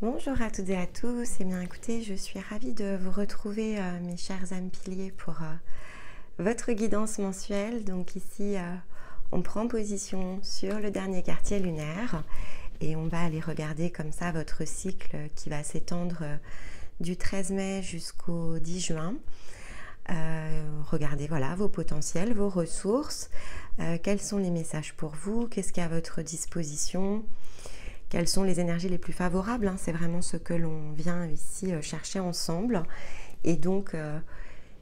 Bonjour à toutes et à tous, et bien écoutez, je suis ravie de vous retrouver mes chers âmes piliers pour votre guidance mensuelle. Donc ici, on prend position sur le dernier quartier lunaire et on va aller regarder comme ça votre cycle qui va s'étendre du 13 mai jusqu'au 10 juin. Regardez voilà, vos potentiels, vos ressources, quels sont les messages pour vous, qu'est-ce qui est à votre disposition. Quelles sont les énergies les plus favorables, hein, c'est vraiment ce que l'on vient ici chercher ensemble. Et donc,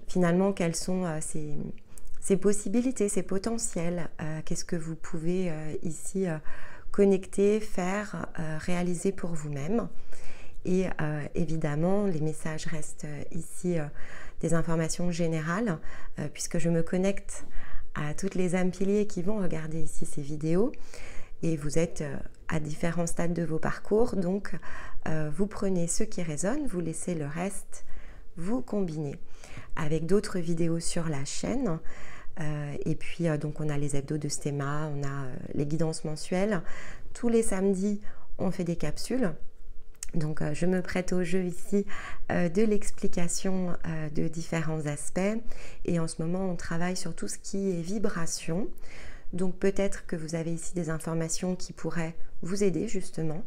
finalement, quelles sont ces possibilités, ces potentiels, qu'est-ce que vous pouvez ici connecter, faire, réaliser pour vous-même. Et évidemment, les messages restent ici des informations générales, puisque je me connecte à toutes les âmes piliers qui vont regarder ici ces vidéos. Et vous êtes à différents stades de vos parcours, donc vous prenez ce qui résonne, vous laissez le reste vous combiner avec d'autres vidéos sur la chaîne. Et puis donc on a les hebdos de Stéma, on a les guidances mensuelles. Tous les samedis, on fait des capsules. Donc je me prête au jeu ici de l'explication de différents aspects. Et en ce moment, on travaille sur tout ce qui est vibration. Donc peut-être que vous avez ici des informations qui pourraient vous aider justement.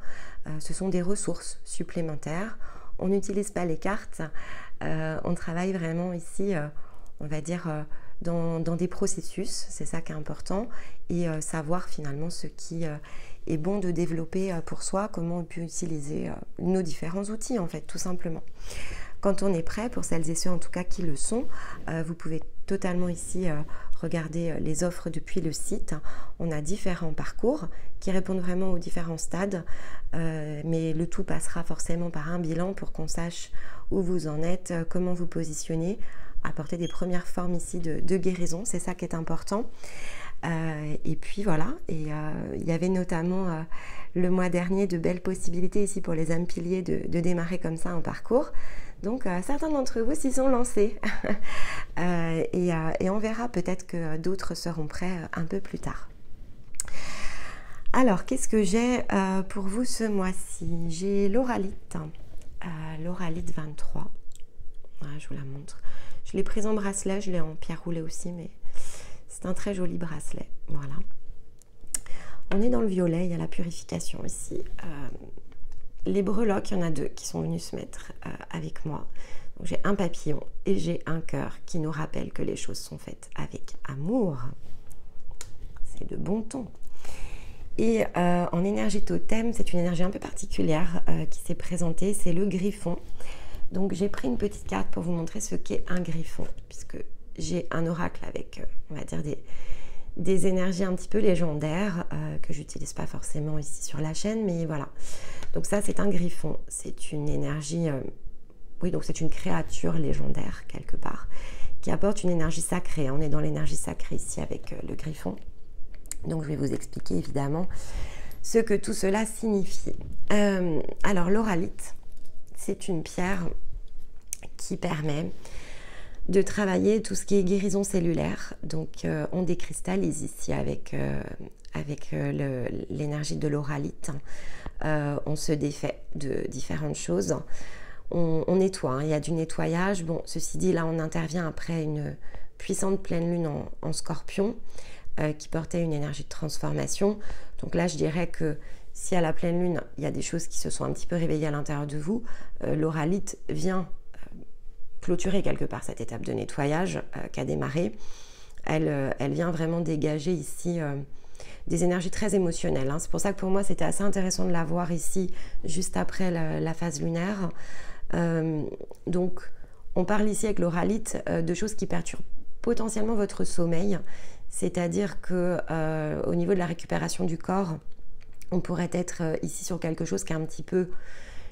Ce sont des ressources supplémentaires. On n'utilise pas les cartes. On travaille vraiment ici, on va dire, dans des processus. C'est ça qui est important. Et savoir finalement ce qui est bon de développer pour soi, comment on peut utiliser nos différents outils en fait, tout simplement. Quand on est prêt, pour celles et ceux en tout cas qui le sont, vous pouvez totalement ici regarder les offres depuis le site. On a différents parcours qui répondent vraiment aux différents stades, mais le tout passera forcément par un bilan pour qu'on sache où vous en êtes, comment vous positionnez, apporter des premières formes ici de guérison, c'est ça qui est important. Et puis voilà, et il y avait notamment le mois dernier de belles possibilités ici pour les âmes piliers de démarrer comme ça un parcours. Donc certains d'entre vous s'y sont lancés et on verra, peut-être que d'autres seront prêts un peu plus tard. Alors qu'est-ce que j'ai pour vous ce mois-ci? J'ai l'Auralite, l'Auralite 23, voilà, je vous la montre. Je l'ai prise en bracelet, je l'ai en pierre roulée aussi, mais c'est un très joli bracelet, voilà. On est dans le violet, il y a la purification ici. Les breloques, il y en a deux qui sont venus se mettre avec moi. J'ai un papillon et j'ai un cœur qui nous rappelle que les choses sont faites avec amour. C'est de bon ton. Et en énergie totem, c'est une énergie un peu particulière qui s'est présentée, c'est le griffon. Donc j'ai pris une petite carte pour vous montrer ce qu'est un griffon, puisque j'ai un oracle avec, on va dire, des énergies un petit peu légendaires que j'utilise pas forcément ici sur la chaîne, mais voilà. Donc ça, c'est un griffon. C'est une énergie, oui, donc c'est une créature légendaire quelque part qui apporte une énergie sacrée. On est dans l'énergie sacrée ici avec le griffon. Donc je vais vous expliquer évidemment ce que tout cela signifie. Alors l'Auralite, c'est une pierre qui permet de travailler tout ce qui est guérison cellulaire. Donc on décristallise ici avec l'énergie de l'Auralite. On se défait de différentes choses. On nettoie, hein, il y a du nettoyage. Bon, ceci dit, là on intervient après une puissante pleine lune en Scorpion qui portait une énergie de transformation. Donc là je dirais que si à la pleine lune il y a des choses qui se sont un petit peu réveillées à l'intérieur de vous, l'Auralite vient clôturer quelque part cette étape de nettoyage qui a démarré. Elle vient vraiment dégager ici des énergies très émotionnelles, hein. C'est pour ça que pour moi c'était assez intéressant de la voir ici juste après la phase lunaire. Donc on parle ici avec l'Auralite de choses qui perturbent potentiellement votre sommeil, c'est-à-dire que au niveau de la récupération du corps, on pourrait être ici sur quelque chose qui est un petit peu,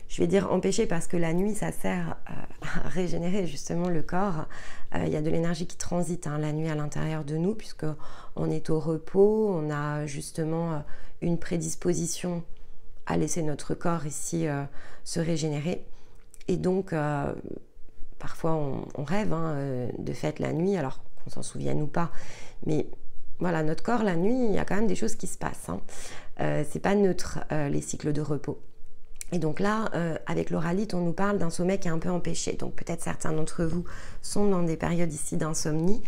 je vais dire empêché, parce que la nuit ça sert à régénérer justement le corps. Il y a de l'énergie qui transite la nuit à l'intérieur de nous, puisque on est au repos, on a justement une prédisposition à laisser notre corps ici se régénérer. Et donc parfois on rêve de fait la nuit, alors qu'on s'en souvienne ou pas, mais voilà, notre corps la nuit, il y a quand même des choses qui se passent, c'est pas neutre les cycles de repos. Et donc là, avec l'oralite, on nous parle d'un sommeil qui est un peu empêché. Donc peut-être certains d'entre vous sont dans des périodes ici d'insomnie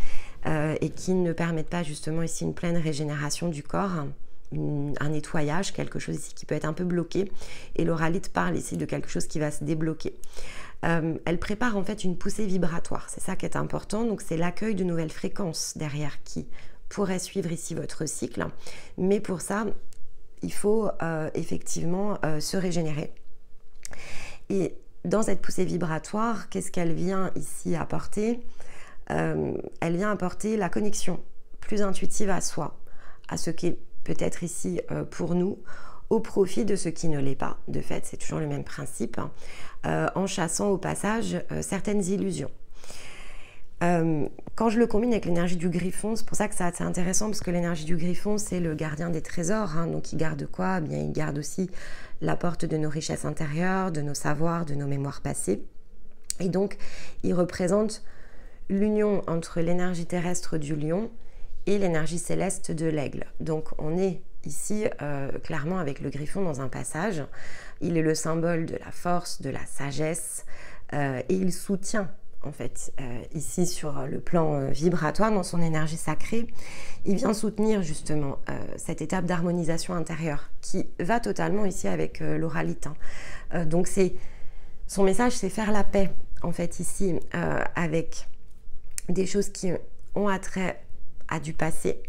et qui ne permettent pas justement ici une pleine régénération du corps, un nettoyage, quelque chose ici qui peut être un peu bloqué. Et l'oralite parle ici de quelque chose qui va se débloquer. Elle prépare en fait une poussée vibratoire, c'est ça qui est important. Donc c'est l'accueil de nouvelles fréquences derrière qui pourrait suivre ici votre cycle. Mais pour ça, il faut effectivement se régénérer. Et dans cette poussée vibratoire, qu'est-ce qu'elle vient ici apporter? Elle vient apporter la connexion plus intuitive à soi, à ce qui est peut-être ici pour nous, au profit de ce qui ne l'est pas. De fait, c'est toujours le même principe, en chassant au passage certaines illusions. Quand je le combine avec l'énergie du griffon, c'est pour ça que c'est assez intéressant, parce que l'énergie du griffon, c'est le gardien des trésors, hein, donc il garde quoi? Bien, il garde aussi la porte de nos richesses intérieures, de nos savoirs, de nos mémoires passées. Et donc, il représente l'union entre l'énergie terrestre du lion et l'énergie céleste de l'aigle. Donc, on est ici clairement avec le griffon dans un passage. Il est le symbole de la force, de la sagesse, et il soutient en fait, ici sur le plan vibratoire, dans son énergie sacrée, il vient soutenir justement cette étape d'harmonisation intérieure qui va totalement ici avec l'oralite. Donc son message, c'est faire la paix en fait ici avec des choses qui ont attrait à du passé.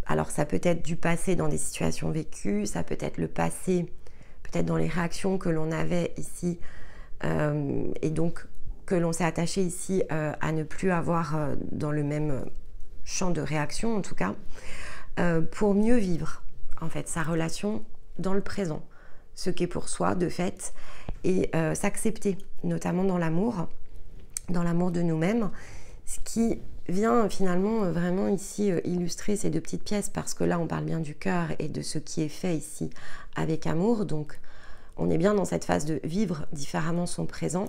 Alors ça peut être du passé dans des situations vécues, ça peut être le passé, peut-être dans les réactions que l'on avait ici, et donc que l'on s'est attaché ici à ne plus avoir dans le même champ de réaction en tout cas, pour mieux vivre en fait sa relation dans le présent, ce qui est pour soi de fait, et s'accepter notamment dans l'amour de nous-mêmes, ce qui vient finalement vraiment ici illustrer ces deux petites pièces, parce que là on parle bien du cœur et de ce qui est fait ici avec amour. Donc on est bien dans cette phase de vivre différemment son présent,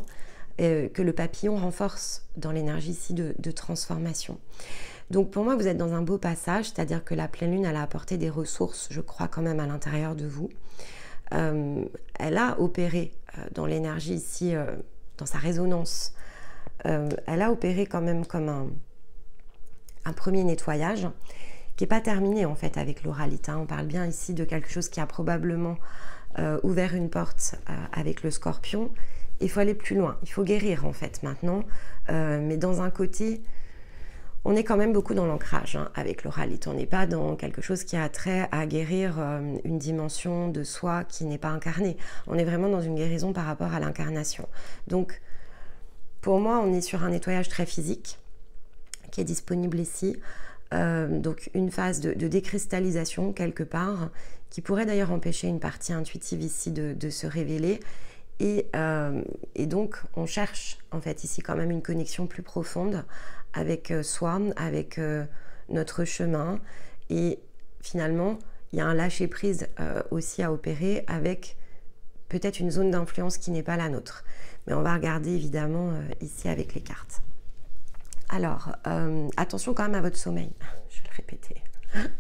que le papillon renforce dans l'énergie ici de transformation. Donc pour moi, vous êtes dans un beau passage, c'est-à-dire que la pleine lune, elle a apporté des ressources, je crois quand même, à l'intérieur de vous. Elle a opéré dans l'énergie ici, dans sa résonance, elle a opéré quand même comme un premier nettoyage qui n'est pas terminé en fait avec l'oralite. On parle bien ici de quelque chose qui a probablement ouvert une porte avec le scorpion. Il faut aller plus loin, il faut guérir en fait maintenant, mais dans un côté, on est quand même beaucoup dans l'ancrage avec l'oralite. On n'est pas dans quelque chose qui a trait à guérir une dimension de soi qui n'est pas incarnée. On est vraiment dans une guérison par rapport à l'incarnation. Donc, pour moi, on est sur un nettoyage très physique qui est disponible ici. Donc, une phase de décristallisation quelque part, qui pourrait d'ailleurs empêcher une partie intuitive ici de se révéler. Et donc, on cherche en fait ici quand même une connexion plus profonde avec soi, avec notre chemin. Et finalement, il y a un lâcher-prise aussi à opérer avec peut-être une zone d'influence qui n'est pas la nôtre. Mais on va regarder évidemment ici avec les cartes. Alors, attention quand même à votre sommeil. Je vais le répéter,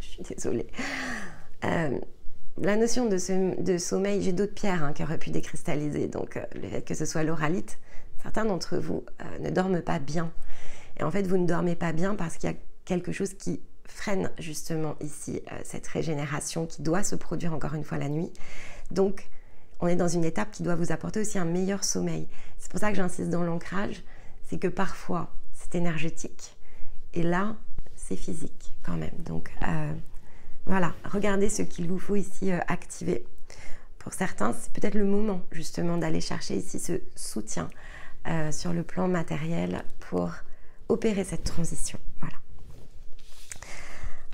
je suis désolée. La notion de sommeil, j'ai d'autres pierres qui auraient pu décristalliser, donc le fait que ce soit l'oralite, certains d'entre vous ne dorment pas bien. Et en fait, vous ne dormez pas bien parce qu'il y a quelque chose qui freine justement ici cette régénération qui doit se produire encore une fois la nuit. Donc, on est dans une étape qui doit vous apporter aussi un meilleur sommeil. C'est pour ça que j'insiste dans l'ancrage, c'est que parfois, c'est énergétique et là, c'est physique quand même. Donc, voilà, regardez ce qu'il vous faut ici activer. Pour certains, c'est peut-être le moment justement d'aller chercher ici ce soutien sur le plan matériel pour opérer cette transition. Voilà.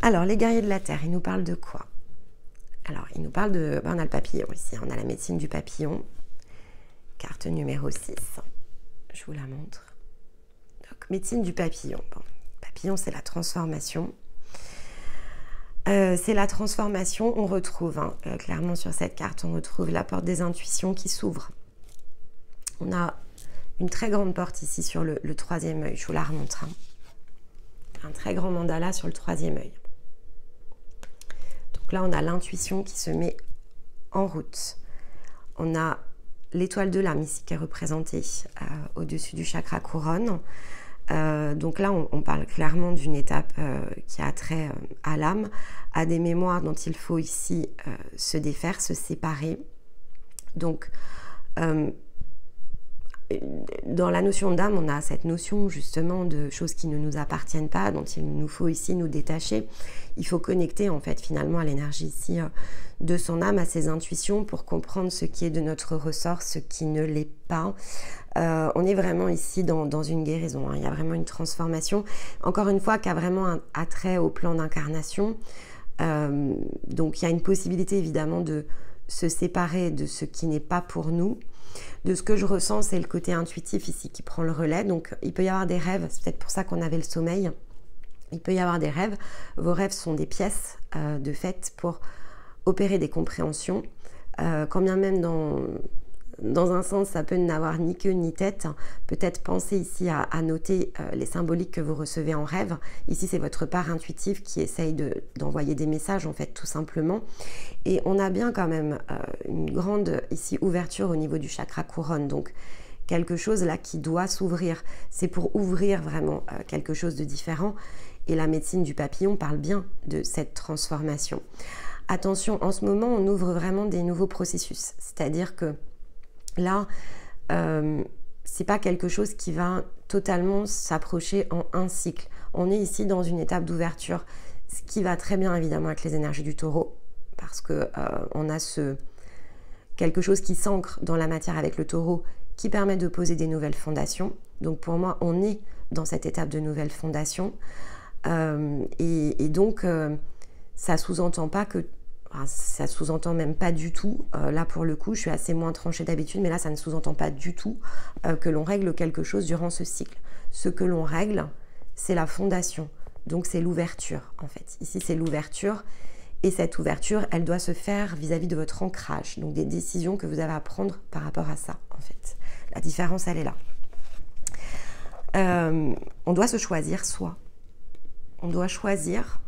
Alors, les guerriers de la Terre, ils nous parlent de quoi? Alors, ils nous parlent de... on a le papillon ici, on a la médecine du papillon. Carte numéro 6. Je vous la montre. Donc, médecine du papillon. Bon, papillon, c'est la transformation. C'est la transformation, on retrouve, clairement sur cette carte, on retrouve la porte des intuitions qui s'ouvre. On a une très grande porte ici sur le troisième œil, je vous la remontre. Un très grand mandala sur le troisième œil. Donc là, on a l'intuition qui se met en route. On a l'étoile de l'âme ici qui est représentée au-dessus du chakra couronne. Donc là, on parle clairement d'une étape qui a trait à l'âme, à des mémoires dont il faut ici se défaire, se séparer. Donc, dans la notion d'âme, on a cette notion justement de choses qui ne nous appartiennent pas, dont il nous faut ici nous détacher. Il faut connecter en fait finalement à l'énergie ici de son âme, à ses intuitions pour comprendre ce qui est de notre ressort, ce qui ne l'est pas. On est vraiment ici dans une guérison, hein. Il y a vraiment une transformation, encore une fois, qui a vraiment un attrait au plan d'incarnation. Donc il y a une possibilité évidemment de se séparer de ce qui n'est pas pour nous. De ce que je ressens, c'est le côté intuitif ici qui prend le relais. Donc il peut y avoir des rêves, c'est peut-être pour ça qu'on avait le sommeil. Il peut y avoir des rêves. Vos rêves sont des pièces de fait pour opérer des compréhensions. Quand bien même dans un sens, ça peut n'avoir ni queue ni tête. Peut-être penser ici à noter les symboliques que vous recevez en rêve. Ici, c'est votre part intuitive qui essaye d'envoyer des messages, en fait, tout simplement. Et on a bien quand même une grande ici ouverture au niveau du chakra couronne. Donc, quelque chose là qui doit s'ouvrir. C'est pour ouvrir vraiment quelque chose de différent. Et la médecine du papillon parle bien de cette transformation. Attention, en ce moment, on ouvre vraiment des nouveaux processus. C'est-à-dire que là, c'est pas quelque chose qui va totalement s'approcher en un cycle. On est ici dans une étape d'ouverture, ce qui va très bien évidemment avec les énergies du taureau, parce que on a quelque chose qui s'ancre dans la matière avec le taureau, qui permet de poser des nouvelles fondations. Donc pour moi, on est dans cette étape de nouvelles fondations. Et donc, ça sous-entend pas que... Ça sous-entend même pas du tout, là pour le coup je suis assez moins tranchée d'habitude, mais là ça ne sous-entend pas du tout que l'on règle quelque chose durant ce cycle. Ce que l'on règle, c'est la fondation, donc c'est l'ouverture en fait. Ici c'est l'ouverture, et cette ouverture elle doit se faire vis-à-vis de votre ancrage, donc des décisions que vous avez à prendre par rapport à ça en fait. La différence elle est là. On doit se choisir soi, on doit choisir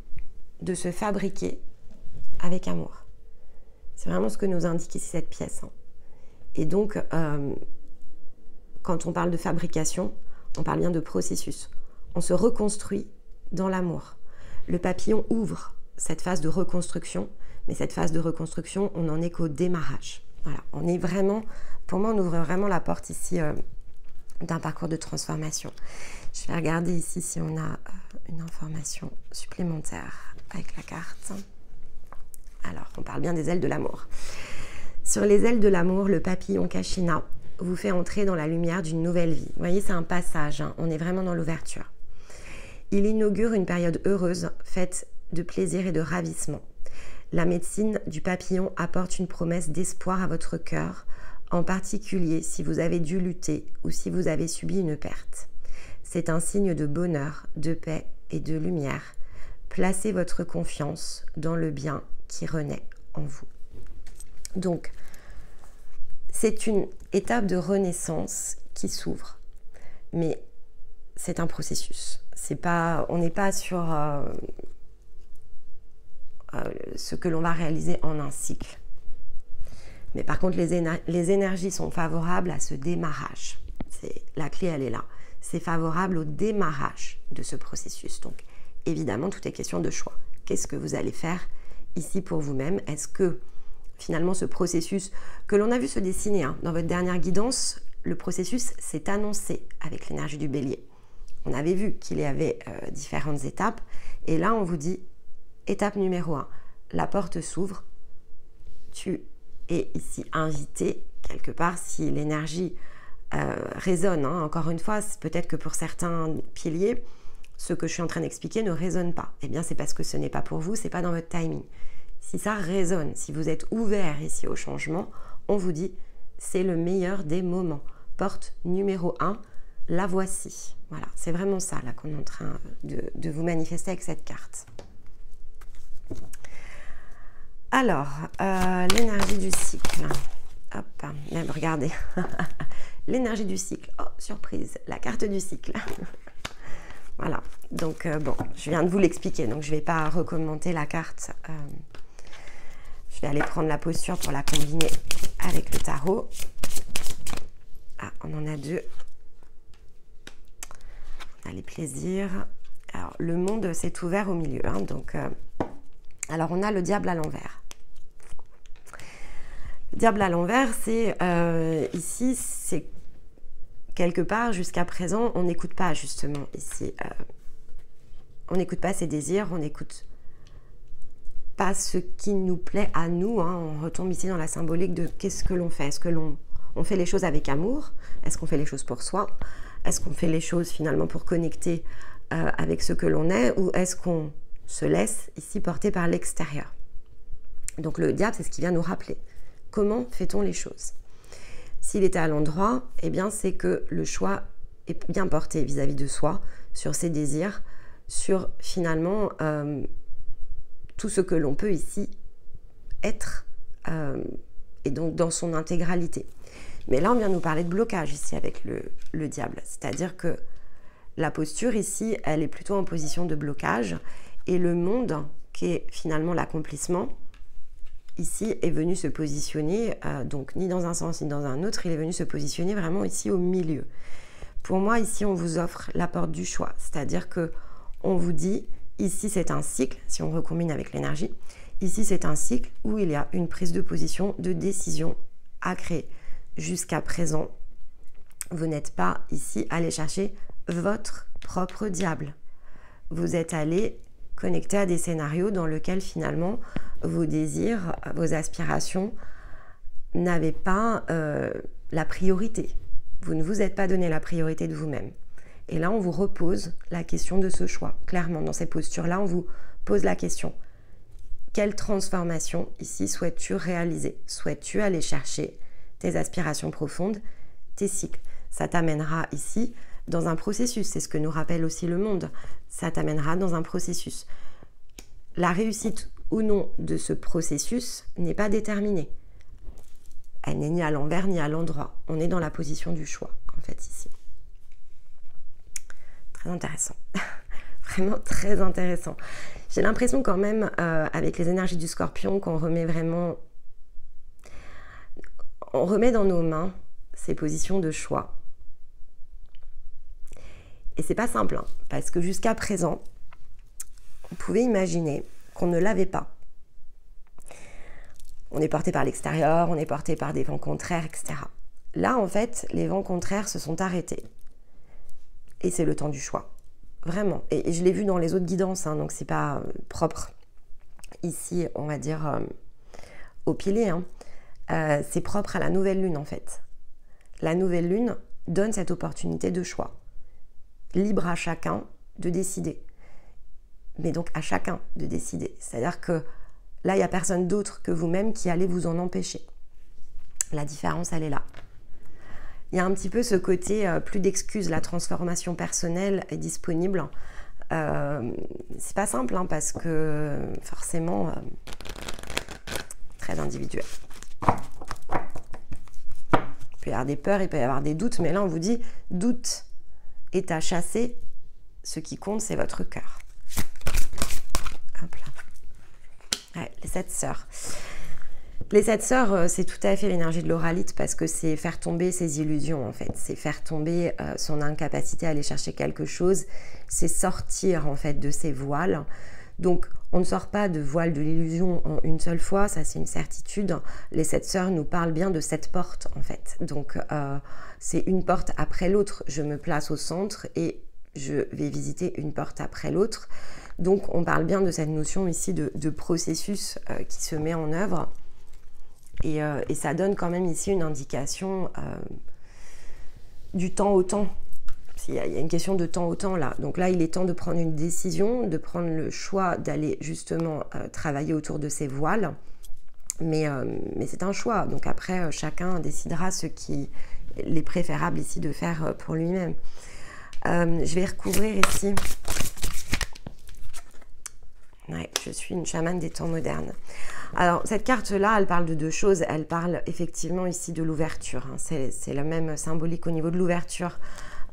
de se fabriquer avec amour. C'est vraiment ce que nous indique ici cette pièce. Hein. Et donc, quand on parle de fabrication, on parle bien de processus. On se reconstruit dans l'amour. Le papillon ouvre cette phase de reconstruction, mais cette phase de reconstruction, on n'en est qu'au démarrage. Voilà, on est vraiment, pour moi, on ouvre vraiment la porte ici d'un parcours de transformation. Je vais regarder ici si on a une information supplémentaire avec la carte. Alors, on parle bien des ailes de l'amour. Sur les ailes de l'amour, le papillon Kachina vous fait entrer dans la lumière d'une nouvelle vie. Vous voyez, c'est un passage, hein, on est vraiment dans l'ouverture. Il inaugure une période heureuse, faite de plaisir et de ravissement. La médecine du papillon apporte une promesse d'espoir à votre cœur, en particulier si vous avez dû lutter ou si vous avez subi une perte. C'est un signe de bonheur, de paix et de lumière. Placez votre confiance dans le bien qui renaît en vous. Donc, c'est une étape de renaissance qui s'ouvre, mais c'est un processus. C'est pas, on n'est pas sur ce que l'on va réaliser en un cycle. Mais par contre, les énergies sont favorables à ce démarrage. La clé, elle est là. C'est favorable au démarrage de ce processus. Donc, évidemment, tout est question de choix. Qu'est-ce que vous allez faire ici pour vous-même? Est-ce que finalement ce processus que l'on a vu se dessiner dans votre dernière guidance, le processus s'est annoncé avec l'énergie du bélier. On avait vu qu'il y avait différentes étapes et là on vous dit étape numéro 1, la porte s'ouvre, tu es ici invité quelque part si l'énergie résonne. Encore une fois, peut-être que pour certains piliers, ce que je suis en train d'expliquer ne résonne pas. Eh bien, c'est parce que ce n'est pas pour vous, c'est pas dans votre timing. Si ça résonne, si vous êtes ouvert ici au changement, on vous dit c'est le meilleur des moments. Porte numéro 1, la voici. Voilà, c'est vraiment ça là qu'on est en train de vous manifester avec cette carte. Alors, l'énergie du cycle. Hop, même regardez. L'énergie du cycle. Oh, surprise, la carte du cycle. Voilà, donc bon, je viens de vous l'expliquer, donc je ne vais pas recommenter la carte. Je vais aller prendre la posture pour la combiner avec le tarot. on en a 2. On a les plaisirs. Alors, le monde s'est ouvert au milieu. Hein, donc, alors, on a le diable à l'envers. Le diable à l'envers, c'est ici, c'est quelque part, jusqu'à présent, on n'écoute pas justement ici. On n'écoute pas ses désirs, on n'écoute pas ce qui nous plaît à nous. Hein. On retombe ici dans la symbolique de qu'est-ce que l'on fait. Est-ce que on fait les choses avec amour? Est-ce qu'on fait les choses pour soi? Est-ce qu'on fait les choses finalement pour connecter avec ce que l'on est? Ou est-ce qu'on se laisse ici porter par l'extérieur? Donc le diable, c'est ce qui vient nous rappeler. Comment fait-on les choses? S'il était à l'endroit, eh bien c'est que le choix est bien porté vis-à-vis de soi, sur ses désirs, sur finalement tout ce que l'on peut ici être, et donc dans son intégralité. Mais là, on vient nous parler de blocage ici avec le diable. C'est-à-dire que la posture ici, elle est plutôt en position de blocage, et le monde, qui est finalement l'accomplissement, ici est venu se positionner, donc ni dans un sens ni dans un autre, il est venu se positionner vraiment ici au milieu. Pour moi, ici, on vous offre la porte du choix, c'est-à-dire que on vous dit, ici c'est un cycle, si on recombine avec l'énergie, ici c'est un cycle où il y a une prise de position, de décision à créer. Jusqu'à présent, vous n'êtes pas ici allé chercher votre propre diable. Vous êtes allé connecter à des scénarios dans lesquels finalement vos désirs, vos aspirations n'avaient pas la priorité. Vous ne vous êtes pas donné la priorité de vous-même. Et là, on vous repose la question de ce choix. Clairement, dans ces postures-là, on vous pose la question. Quelle transformation ici souhaites-tu réaliser? Souhaites-tu aller chercher tes aspirations profondes, tes cycles? Ça t'amènera ici dans un processus. C'est ce que nous rappelle aussi le monde. Ça t'amènera dans un processus. La réussite ou non de ce processus n'est pas déterminée. Elle n'est ni à l'envers ni à l'endroit. On est dans la position du choix, en fait, ici. Très intéressant. Vraiment très intéressant. J'ai l'impression quand même, avec les énergies du Scorpion, qu'on remet vraiment... On remet dans nos mains ces positions de choix. Et c'est pas simple, hein, parce que jusqu'à présent, on pouvait imaginer qu'on ne l'avait pas. On est porté par l'extérieur, on est porté par des vents contraires, etc. Là, en fait, les vents contraires se sont arrêtés. Et c'est le temps du choix. Vraiment. Et je l'ai vu dans les autres guidances, hein, donc c'est pas propre. Ici, on va dire au pilier. Hein. C'est propre à la nouvelle lune, en fait. La nouvelle lune donne cette opportunité de choix. Libre à chacun de décider. Mais donc à chacun de décider. C'est-à-dire que là, il n'y a personne d'autre que vous-même qui allez vous en empêcher. La différence, elle est là. Il y a un petit peu ce côté, plus d'excuses, la transformation personnelle est disponible. C'est pas simple, hein, parce que forcément, très individuel. Il peut y avoir des peurs, il peut y avoir des doutes, mais là, on vous dit, doute est à chasser, ce qui compte, c'est votre cœur. Hop là. Ouais, les 7 sœurs. Les 7 sœurs, c'est tout à fait l'énergie de l'oralite parce que c'est faire tomber ses illusions en fait. C'est faire tomber son incapacité à aller chercher quelque chose. C'est sortir en fait de ses voiles. Donc on ne sort pas de voile de l'illusion en une seule fois, ça c'est une certitude. Les 7 sœurs nous parlent bien de 7 portes en fait. Donc c'est une porte après l'autre. Je me place au centre et je vais visiter une porte après l'autre. Donc on parle bien de cette notion ici de processus qui se met en œuvre. Et ça donne quand même ici une indication du temps au temps. Il y a une question de temps au temps là. Donc là, il est temps de prendre une décision, de prendre le choix d'aller justement travailler autour de ses voiles. Mais c'est un choix. Donc après, chacun décidera ce qui est préférable ici de faire pour lui-même. Je vais recouvrir ici. Ouais, je suis une chamane des temps modernes. Alors, cette carte-là, elle parle de 2 choses. Elle parle effectivement ici de l'ouverture. Hein. C'est la même symbolique au niveau de l'ouverture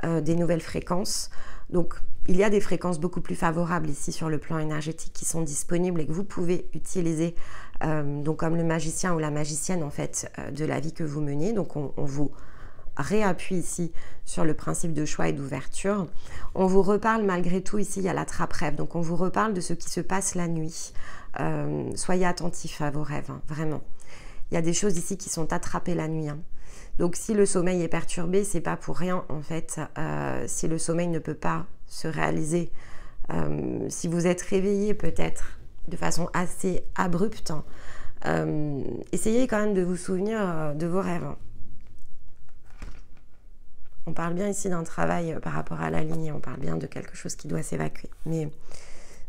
des nouvelles fréquences. Donc, il y a des fréquences beaucoup plus favorables ici sur le plan énergétique qui sont disponibles et que vous pouvez utiliser donc comme le magicien ou la magicienne en fait de la vie que vous menez. Donc, on vous réappuie ici sur le principe de choix et d'ouverture. On vous reparle malgré tout, ici il y a la trappe rêve, donc on vous reparle de ce qui se passe la nuit. Soyez attentifs à vos rêves, hein, vraiment. Il y a des choses ici qui sont attrapées la nuit. Hein. Donc si le sommeil est perturbé, c'est pas pour rien en fait. Si le sommeil ne peut pas se réaliser, si vous êtes réveillé peut-être de façon assez abrupte, essayez quand même de vous souvenir de vos rêves. On parle bien ici d'un travail par rapport à la lignée, on parle bien de quelque chose qui doit s'évacuer. Mais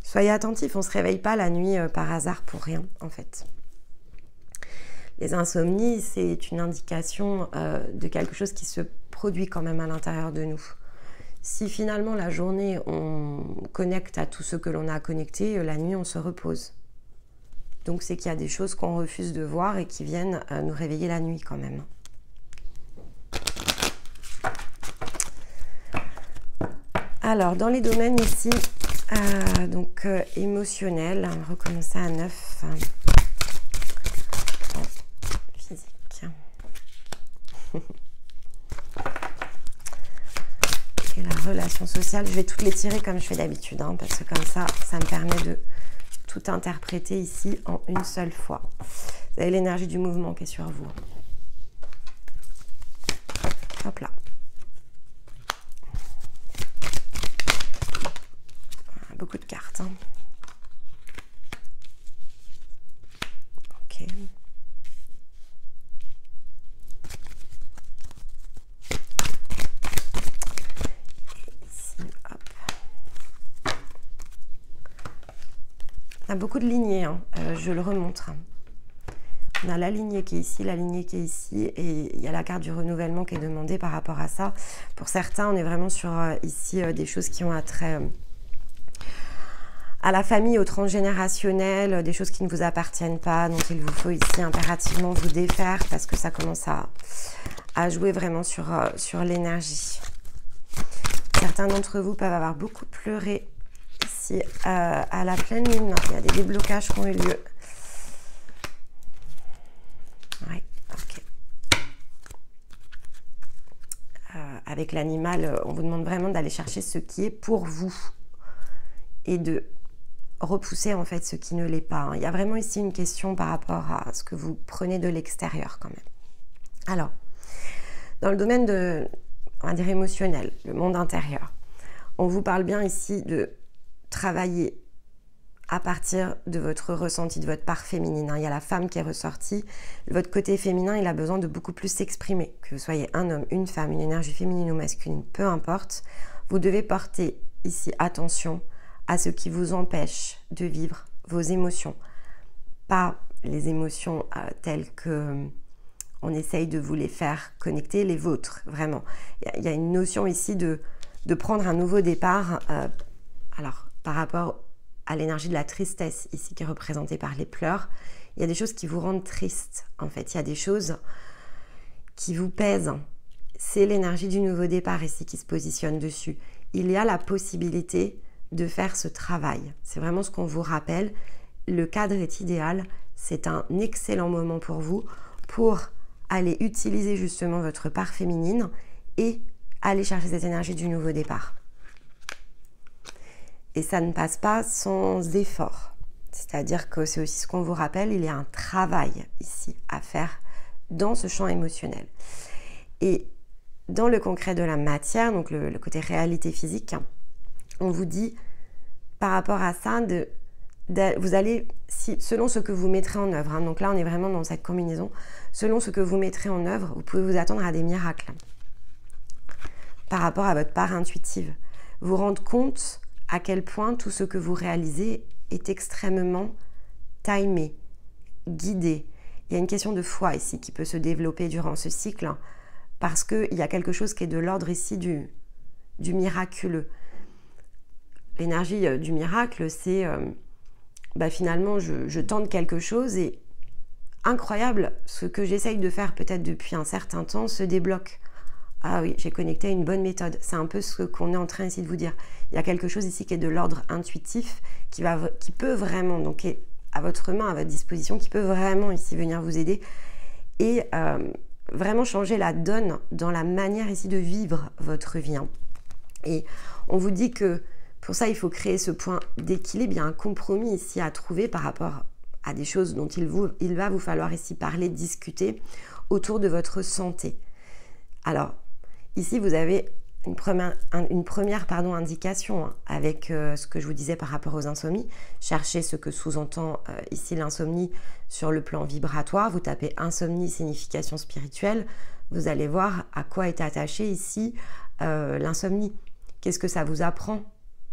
soyez attentifs, on ne se réveille pas la nuit par hasard pour rien, en fait. Les insomnies, c'est une indication de quelque chose qui se produit quand même à l'intérieur de nous. Si finalement la journée, on connecte à tout ce que l'on a à connecter, la nuit, on se repose. Donc c'est qu'il y a des choses qu'on refuse de voir et qui viennent nous réveiller la nuit quand même. Alors, dans les domaines ici, donc émotionnel, on va recommencer à 9. Physique. Et la relation sociale, je vais toutes les tirer comme je fais d'habitude, hein, parce que comme ça me permet de tout interpréter ici en une seule fois. Vous avez l'énergie du mouvement qui est sur vous. Hop là. Beaucoup de cartes. Hein. Ok. Ici, hop. On a beaucoup de lignées, hein. Je le remontre. On a la lignée qui est ici, la lignée qui est ici, et il y a la carte du renouvellement qui est demandée par rapport à ça. Pour certains, on est vraiment sur ici des choses qui ont attrait à la famille, au transgénérationnel, des choses qui ne vous appartiennent pas, donc il vous faut ici impérativement vous défaire parce que ça commence à jouer vraiment sur l'énergie. Certains d'entre vous peuvent avoir beaucoup pleuré ici à la pleine lune. Il y a des déblocages qui ont eu lieu. Ouais, ok. Avec l'animal, on vous demande vraiment d'aller chercher ce qui est pour vous et de repousser en fait ce qui ne l'est pas. Hein. Il y a vraiment ici une question par rapport à ce que vous prenez de l'extérieur quand même. Alors, dans le domaine de, on va dire émotionnel, le monde intérieur, on vous parle bien ici de travailler à partir de votre ressenti, de votre part féminine. Hein. Il y a la femme qui est ressortie. Votre côté féminin, il a besoin de beaucoup plus s'exprimer. Que vous soyez un homme, une femme, une énergie féminine ou masculine, peu importe. Vous devez porter ici attention à ce qui vous empêche de vivre vos émotions. Pas les émotions telles que on essaye de vous les faire connecter, les vôtres, vraiment. Il y a une notion ici de prendre un nouveau départ, alors par rapport à l'énergie de la tristesse, ici qui est représentée par les pleurs. Il y a des choses qui vous rendent triste, en fait. Il y a des choses qui vous pèsent. C'est l'énergie du nouveau départ ici qui se positionne dessus. Il y a la possibilité de faire ce travail. C'est vraiment ce qu'on vous rappelle. Le cadre est idéal. C'est un excellent moment pour vous pour aller utiliser justement votre part féminine et aller chercher cette énergie du nouveau départ. Et ça ne passe pas sans effort. C'est-à-dire que c'est aussi ce qu'on vous rappelle, il y a un travail ici à faire dans ce champ émotionnel. Et dans le concret de la matière, donc le côté réalité physique, on vous dit par rapport à ça, vous allez, selon ce que vous mettrez en œuvre, hein, donc là on est vraiment dans cette combinaison, selon ce que vous mettrez en œuvre, vous pouvez vous attendre à des miracles par rapport à votre part intuitive. Vous rendre compte à quel point tout ce que vous réalisez est extrêmement timé, guidé. Il y a une question de foi ici qui peut se développer durant ce cycle, hein, parce qu'il y a quelque chose qui est de l'ordre ici du miraculeux. L'énergie du miracle, c'est finalement je tente quelque chose et incroyable, ce que j'essaye de faire peut-être depuis un certain temps se débloque. Ah oui, j'ai connecté à une bonne méthode. C'est un peu ce qu'on est en train ici de vous dire. Il y a quelque chose ici qui est de l'ordre intuitif, qui peut vraiment, donc qui est à votre main, à votre disposition, qui peut vraiment ici venir vous aider. Et vraiment changer la donne dans la manière ici de vivre votre vie. Hein. Et on vous dit que pour ça, il faut créer ce point d'équilibre. Il y a un compromis ici à trouver par rapport à des choses dont il va vous falloir ici parler, discuter autour de votre santé. Alors, ici, vous avez une première indication hein, avec ce que je vous disais par rapport aux insomnies. Cherchez ce que sous-entend ici l'insomnie sur le plan vibratoire. Vous tapez insomnie, signification spirituelle. Vous allez voir à quoi est attachée ici l'insomnie. Qu'est-ce que ça vous apprend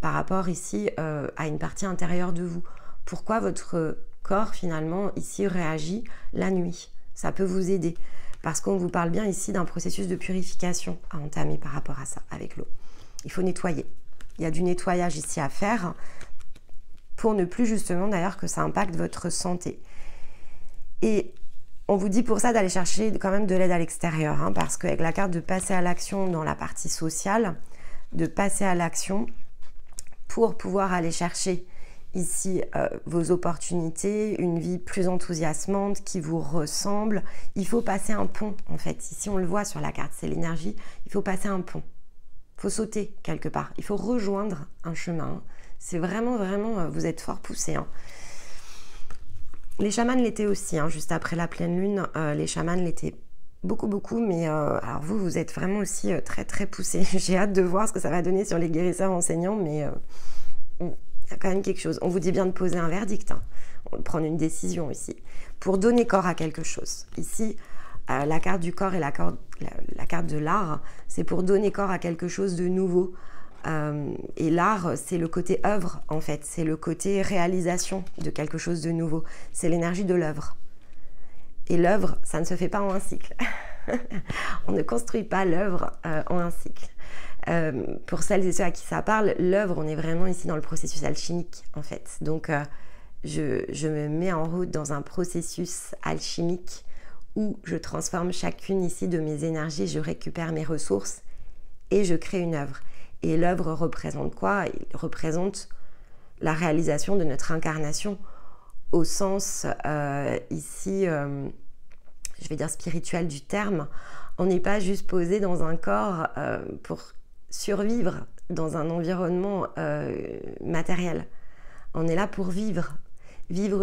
par rapport ici à une partie intérieure de vous? Pourquoi votre corps finalement ici réagit la nuit? Ça peut vous aider. Parce qu'on vous parle bien ici d'un processus de purification à entamer par rapport à ça, avec l'eau. Il faut nettoyer. Il y a du nettoyage ici à faire pour ne plus justement d'ailleurs que ça impacte votre santé. Et on vous dit pour ça d'aller chercher quand même de l'aide à l'extérieur, hein, parce qu'avec la carte de passer à l'action dans la partie sociale, de passer à l'action pour pouvoir aller chercher ici vos opportunités, une vie plus enthousiasmante qui vous ressemble. Il faut passer un pont en fait. Ici on le voit sur la carte, c'est l'énergie. Il faut passer un pont. Il faut sauter quelque part. Il faut rejoindre un chemin. C'est vraiment, vous êtes fort poussé. Hein. Les chamans l'étaient aussi, hein, juste après la pleine lune. Les chamans l'étaient beaucoup, mais alors vous êtes vraiment aussi très poussé. J'ai hâte de voir ce que ça va donner sur les guérisseurs enseignants, mais... il y a quand même quelque chose. On vous dit bien de poser un verdict, hein. On va prendre une décision ici, pour donner corps à quelque chose. Ici, la carte du corps et la carte de l'art, c'est pour donner corps à quelque chose de nouveau. Et l'art, c'est le côté œuvre, en fait. C'est le côté réalisation de quelque chose de nouveau. C'est l'énergie de l'œuvre. Et l'œuvre, ça ne se fait pas en un cycle. On ne construit pas l'œuvre en un cycle. Pour celles et ceux à qui ça parle, l'œuvre, on est vraiment ici dans le processus alchimique en fait. Donc je me mets en route dans un processus alchimique où je transforme chacune ici de mes énergies, je récupère mes ressources et je crée une œuvre. Et l'œuvre représente quoi? Il représente la réalisation de notre incarnation au sens ici, je vais dire spirituel du terme. On n'est pas juste posé dans un corps pour survivre dans un environnement matériel. On est là pour vivre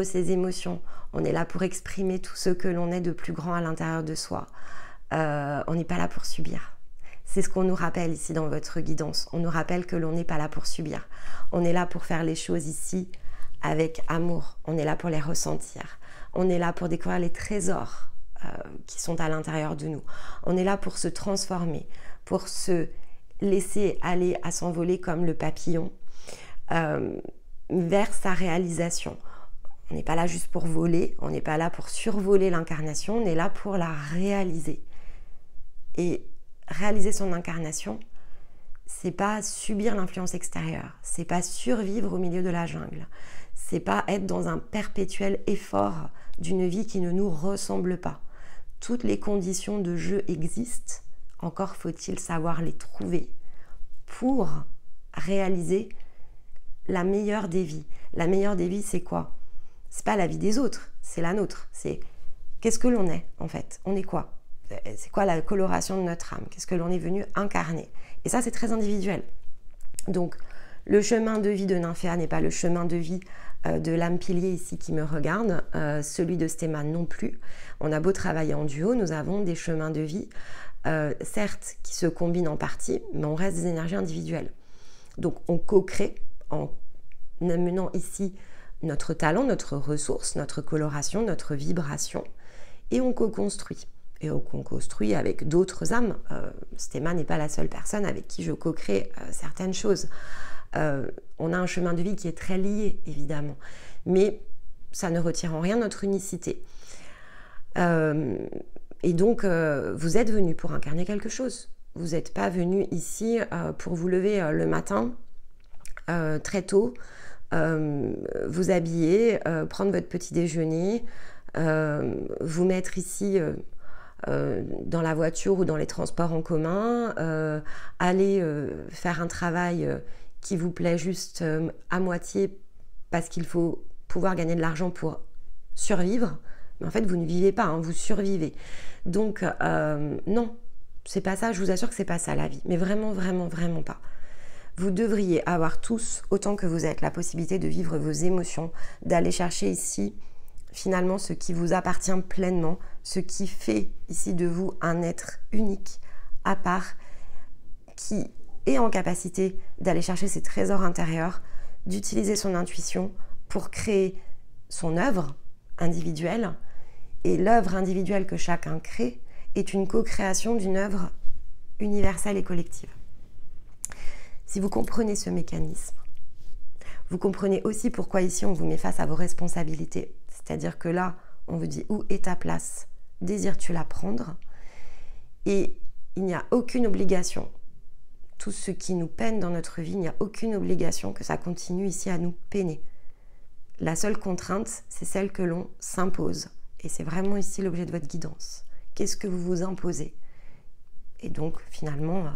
ses émotions. On est là pour exprimer tout ce que l'on est de plus grand à l'intérieur de soi. On n'est pas là pour subir. C'est ce qu'on nous rappelle ici dans votre guidance. On nous rappelle que l'on n'est pas là pour subir. On est là pour faire les choses ici avec amour. On est là pour les ressentir. On est là pour découvrir les trésors qui sont à l'intérieur de nous. On est là pour se transformer, pour se laisser aller à s'envoler comme le papillon vers sa réalisation. On n'est pas là juste pour voler, on n'est pas là pour survoler l'incarnation, on est là pour la réaliser. Et réaliser son incarnation, c'est pas subir l'influence extérieure, c'est pas survivre au milieu de la jungle, c'est pas être dans un perpétuel effort d'une vie qui ne nous ressemble pas. Toutes les conditions de jeu existent. Encore faut-il savoir les trouver pour réaliser la meilleure des vies. La meilleure des vies, c'est quoi? C'est pas la vie des autres, c'est la nôtre. C'est qu'est-ce que l'on est en fait? On est quoi? C'est quoi la coloration de notre âme? Qu'est-ce que l'on est venu incarner? Et ça, c'est très individuel. Donc, le chemin de vie de Nymphéa n'est pas le chemin de vie de l'âme pilier ici qui me regarde, celui de Stéphane non plus. On a beau travailler en duo, nous avons des chemins de vie certes qui se combinent en partie, mais on reste des énergies individuelles. Donc on co-crée en amenant ici notre talent, notre ressource, notre coloration, notre vibration, et on co-construit. Et on co-construit avec d'autres âmes. Stéphane n'est pas la seule personne avec qui je co-crée certaines choses. On a un chemin de vie qui est très lié, évidemment, mais ça ne retire en rien notre unicité. Et donc, vous êtes venu pour incarner quelque chose. Vous n'êtes pas venu ici pour vous lever le matin, très tôt, vous habiller, prendre votre petit déjeuner, vous mettre ici dans la voiture ou dans les transports en commun, aller faire un travail qui vous plaît juste à moitié parce qu'il faut pouvoir gagner de l'argent pour survivre. Mais en fait, vous ne vivez pas, hein, vous survivez. Donc, non, c'est pas ça, je vous assure que c'est pas ça la vie. Mais vraiment, vraiment, vraiment pas. Vous devriez avoir tous, autant que vous êtes, la possibilité de vivre vos émotions, d'aller chercher ici, finalement, ce qui vous appartient pleinement, ce qui fait ici de vous un être unique, à part, qui est en capacité d'aller chercher ses trésors intérieurs, d'utiliser son intuition pour créer son œuvre individuelle. Et l'œuvre individuelle que chacun crée est une co-création d'une œuvre universelle et collective. Si vous comprenez ce mécanisme, vous comprenez aussi pourquoi ici on vous met face à vos responsabilités. C'est-à-dire que là, on vous dit où est ta place, désires-tu la prendre? Et il n'y a aucune obligation. Tout ce qui nous peine dans notre vie, il n'y a aucune obligation que ça continue ici à nous peiner. La seule contrainte, c'est celle que l'on s'impose. Et c'est vraiment ici l'objet de votre guidance. Qu'est-ce que vous vous imposez? Et donc, finalement,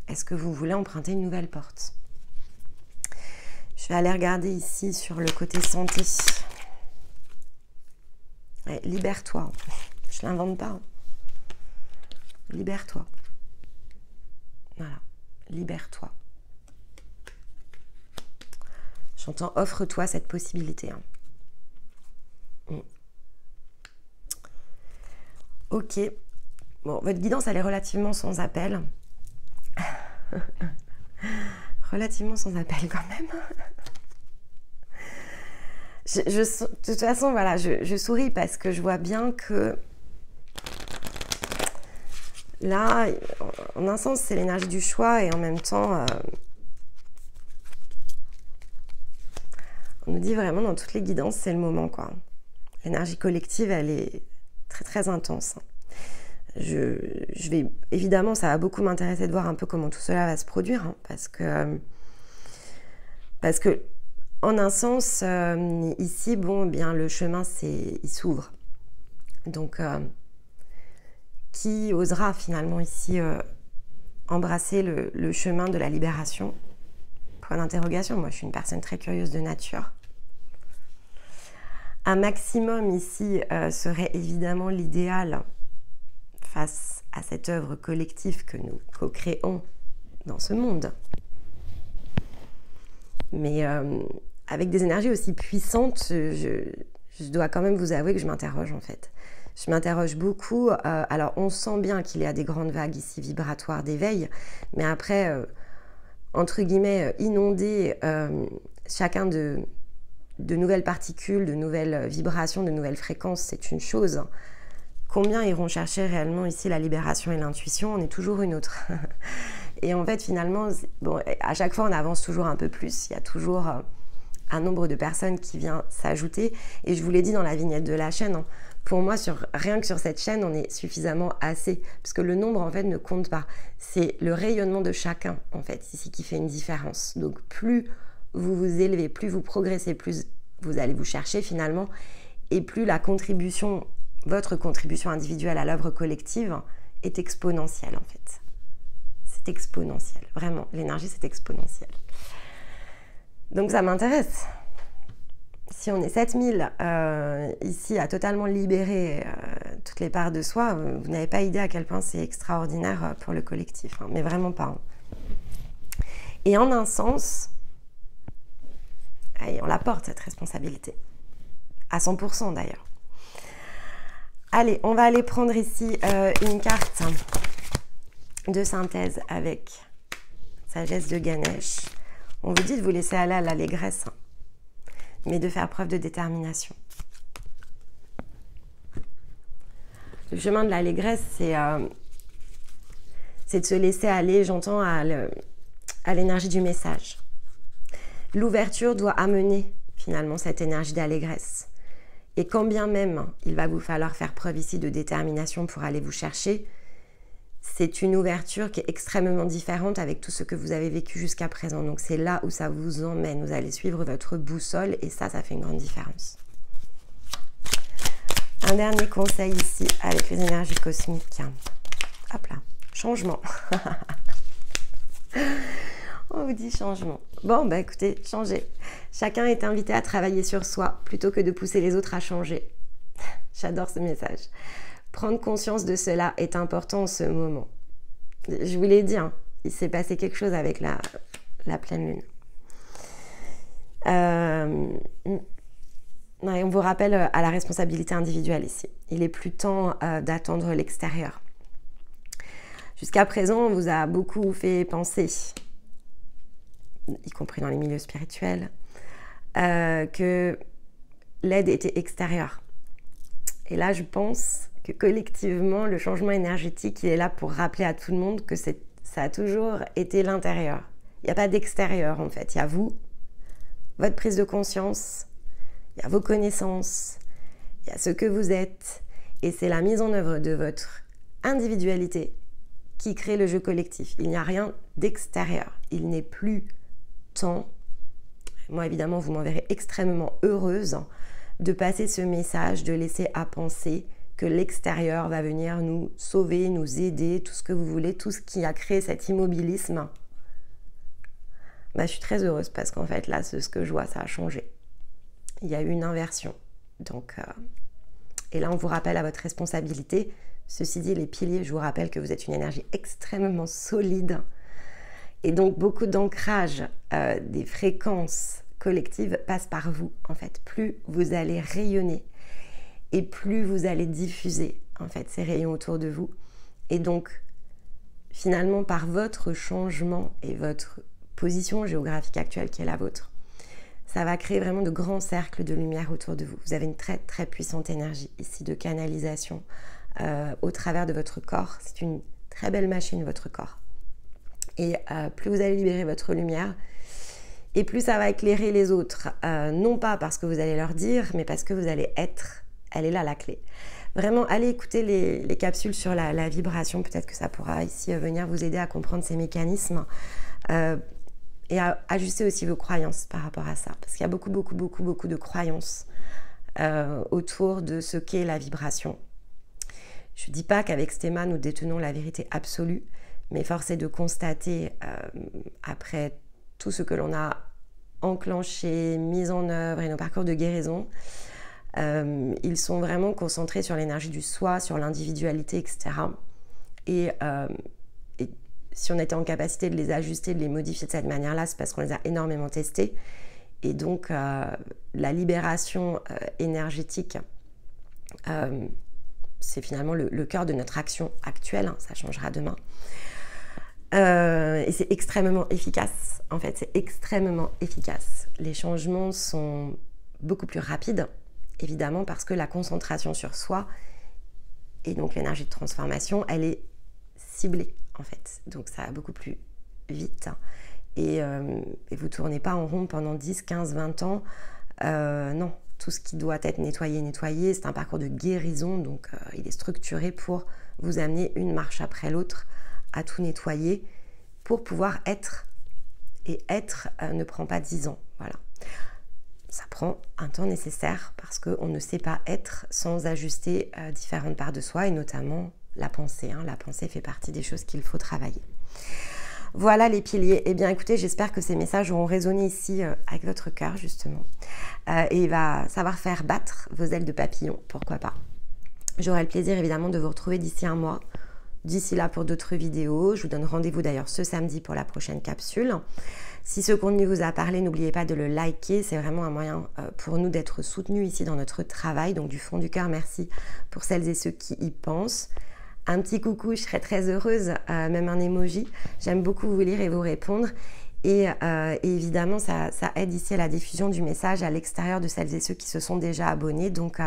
est-ce que vous voulez emprunter une nouvelle porte? Je vais aller regarder ici sur le côté santé. Ouais, libère-toi. Je ne l'invente pas. Libère-toi. Voilà. Libère-toi. J'entends offre-toi cette possibilité. Ok. Bon, votre guidance, elle est relativement sans appel. Relativement sans appel quand même. De toute façon, voilà, je souris parce que je vois bien que là, en un sens, c'est l'énergie du choix et en même temps, on nous dit vraiment dans toutes les guidances, c'est le moment, quoi. L'énergie collective, elle est très, très intense. Je vais, évidemment, ça va beaucoup m'intéresser de voir un peu comment tout cela va se produire, hein, parce que en un sens, ici, bon, bien, le chemin, il s'ouvre. Donc, qui osera finalement ici embrasser le chemin de la libération? Point d'interrogation. Moi, je suis une personne très curieuse de nature. Un maximum ici serait évidemment l'idéal face à cette œuvre collective que nous co-créons dans ce monde. Mais avec des énergies aussi puissantes, je dois quand même vous avouer que je m'interroge en fait. Je m'interroge beaucoup. Alors, on sent bien qu'il y a des grandes vagues ici vibratoires d'éveil, mais après, entre guillemets, inonder chacun de nouvelles particules, de nouvelles vibrations, de nouvelles fréquences, c'est une chose. Combien iront chercher réellement ici la libération et l'intuition? On est toujours une autre. Et en fait, finalement, bon, à chaque fois, on avance toujours un peu plus. Il y a toujours un nombre de personnes qui vient s'ajouter. Et je vous l'ai dit dans la vignette de la chaîne, hein, pour moi, rien que sur cette chaîne, on est suffisamment assez. Parce que le nombre, en fait, ne compte pas. C'est le rayonnement de chacun, en fait, ici, qui fait une différence. Donc, plus vous vous élevez, plus vous progressez, plus vous allez vous chercher, finalement. Et plus la contribution, votre contribution individuelle à l'œuvre collective est exponentielle, en fait. C'est exponentiel. Vraiment, l'énergie, c'est exponentiel. Donc, ça m'intéresse. Si on est 7000 ici à totalement libérer toutes les parts de soi, vous n'avez pas idée à quel point c'est extraordinaire pour le collectif, hein, mais vraiment pas. Hein. Et en un sens, allez, on la porte cette responsabilité, à 100% d'ailleurs. Allez, on va aller prendre ici une carte de synthèse avec sagesse de Ganesh. On vous dit de vous laisser aller à l'allégresse, hein, mais de faire preuve de détermination. Le chemin de l'allégresse, c'est de se laisser aller, j'entends, à l'énergie du message. L'ouverture doit amener finalement cette énergie d'allégresse. Et quand bien même il va vous falloir faire preuve ici de détermination pour aller vous chercher, c'est une ouverture qui est extrêmement différente avec tout ce que vous avez vécu jusqu'à présent. Donc c'est là où ça vous emmène. Vous allez suivre votre boussole et ça fait une grande différence. Un dernier conseil ici avec les énergies cosmiques. Hop là, changement. On vous dit changement. Bon, bah écoutez, changez. Chacun est invité à travailler sur soi plutôt que de pousser les autres à changer. J'adore ce message. Prendre conscience de cela est important en ce moment. Je vous l'ai dit, hein, il s'est passé quelque chose avec la pleine lune. On vous rappelle à la responsabilité individuelle ici. Il est plus temps d'attendre l'extérieur. Jusqu'à présent, on vous a beaucoup fait penser, y compris dans les milieux spirituels, que l'aide était extérieure. Et là, je pense que collectivement, le changement énergétique, il est là pour rappeler à tout le monde que ça a toujours été l'intérieur. Il n'y a pas d'extérieur, en fait. Il y a vous, votre prise de conscience, il y a vos connaissances, il y a ce que vous êtes. Et c'est la mise en œuvre de votre individualité qui crée le jeu collectif. Il n'y a rien d'extérieur. Il n'est plus temps. Moi, évidemment, vous m'en verrez extrêmement heureuse de passer ce message, de laisser à penser que l'extérieur va venir nous sauver, nous aider, tout ce que vous voulez, tout ce qui a créé cet immobilisme. Je suis très heureuse parce qu'en fait, là, ce que je vois, ça a changé. Il y a eu une inversion. Donc, et là, on vous rappelle à votre responsabilité. Ceci dit, les piliers, je vous rappelle que vous êtes une énergie extrêmement solide. Et donc, beaucoup d'ancrage des fréquences collectives passe par vous, en fait. Plus vous allez rayonner et plus vous allez diffuser, en fait, ces rayons autour de vous. Et donc, finalement, par votre changement et votre position géographique actuelle qui est la vôtre, ça va créer vraiment de grands cercles de lumière autour de vous. Vous avez une très, très puissante énergie ici de canalisation au travers de votre corps. C'est une très belle machine, votre corps. Et plus vous allez libérer votre lumière, et plus ça va éclairer les autres. Non pas parce que vous allez leur dire, mais parce que vous allez être. Elle est là, la clé. Vraiment, allez écouter les capsules sur la vibration. Peut-être que ça pourra ici venir vous aider à comprendre ces mécanismes. Et à ajuster aussi vos croyances par rapport à ça. Parce qu'il y a beaucoup de croyances autour de ce qu'est la vibration. Je ne dis pas qu'avec Stéma, nous détenons la vérité absolue, mais force est de constater, après tout ce que l'on a enclenché, mis en œuvre et nos parcours de guérison, ils sont vraiment concentrés sur l'énergie du soi, sur l'individualité, etc. Et si on était en capacité de les ajuster, de les modifier de cette manière-là, c'est parce qu'on les a énormément testés. Et donc, la libération énergétique, c'est finalement le cœur de notre action actuelle. Ça changera demain. Et c'est extrêmement efficace. En fait, c'est extrêmement efficace. Les changements sont beaucoup plus rapides, évidemment, parce que la concentration sur soi et donc l'énergie de transformation, elle est ciblée, en fait. Donc, ça va beaucoup plus vite. Et vous ne tournez pas en rond pendant 10, 15, 20 ans. Non, tout ce qui doit être nettoyé. C'est un parcours de guérison, donc il est structuré pour vous amener une marche après l'autre à tout nettoyer pour pouvoir être. Et être ne prend pas 10 ans, voilà. Ça prend un temps nécessaire parce qu'on ne sait pas être sans ajuster différentes parts de soi et notamment la pensée. La pensée fait partie des choses qu'il faut travailler. Voilà les piliers. Eh bien écoutez, j'espère que ces messages auront résonné ici avec votre cœur justement. Et il va savoir faire battre vos ailes de papillon, pourquoi pas. J'aurai le plaisir évidemment de vous retrouver d'ici un mois. D'ici là pour d'autres vidéos. Je vous donne rendez-vous d'ailleurs ce samedi pour la prochaine capsule. Si ce contenu vous a parlé, n'oubliez pas de le liker. C'est vraiment un moyen pour nous d'être soutenus ici dans notre travail. Donc du fond du cœur, merci pour celles et ceux qui y pensent. Un petit coucou, je serais très heureuse, même un emoji. J'aime beaucoup vous lire et vous répondre. Et évidemment, ça aide ici à la diffusion du message à l'extérieur de celles et ceux qui se sont déjà abonnés. Donc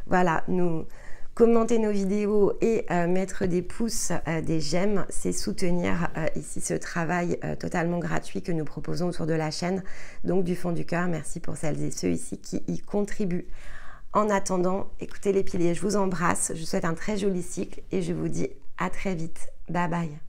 voilà, nous commenter nos vidéos et mettre des pouces, des j'aime, c'est soutenir ici ce travail totalement gratuit que nous proposons autour de la chaîne. Donc du fond du cœur, merci pour celles et ceux ici qui y contribuent. En attendant, écoutez les piliers, je vous embrasse, je vous souhaite un très joli cycle et je vous dis à très vite. Bye bye.